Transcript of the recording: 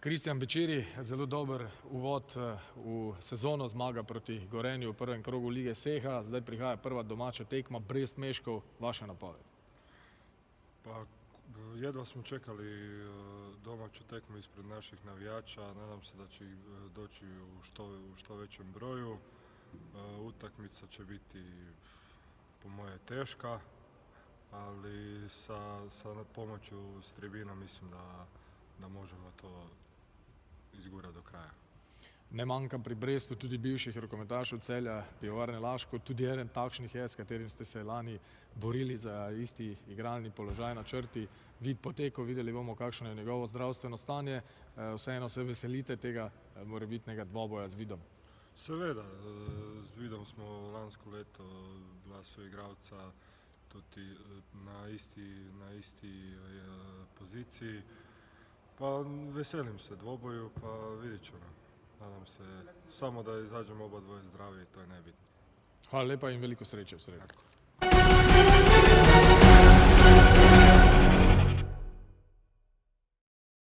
Kristjan Bećiri, zelo dober uvod v sezono, zmaga proti Gorenju v prvem krogu Lige Seha. Zdaj prihaja prva domača tekma, Brest-Meškov, vaša napoved. Pa jedva smo čekali domaću tekmu ispred naših navijača. Nadam se da će ih doći u što većem broju. Utakmica će biti po moje teška, ali sa pomoću s tribina mislim da možemo to izgurati do kraja. Ne manjka pri Brestu tudi bivših rokometašev Celja, Pivovarne Laško, tudi eden takšnih je, s katerim ste se lani borili za isti igralni položaj na črti. Vid potekov, videli bomo, kakšno je njegovo zdravstveno stanje. Vseeno se veselite tega morebitnega dvoboja z Vidom. Seveda, z Vidom smo lansko leto bila soigralca tudi na isti poziciji. Pa veselim se dvoboju, pa vidjet ćemo. Nadam se samo da izađemo oba dvoje zdravi, to je najbitnije. Hvala lepa in veliko sreče v sredo. Tako.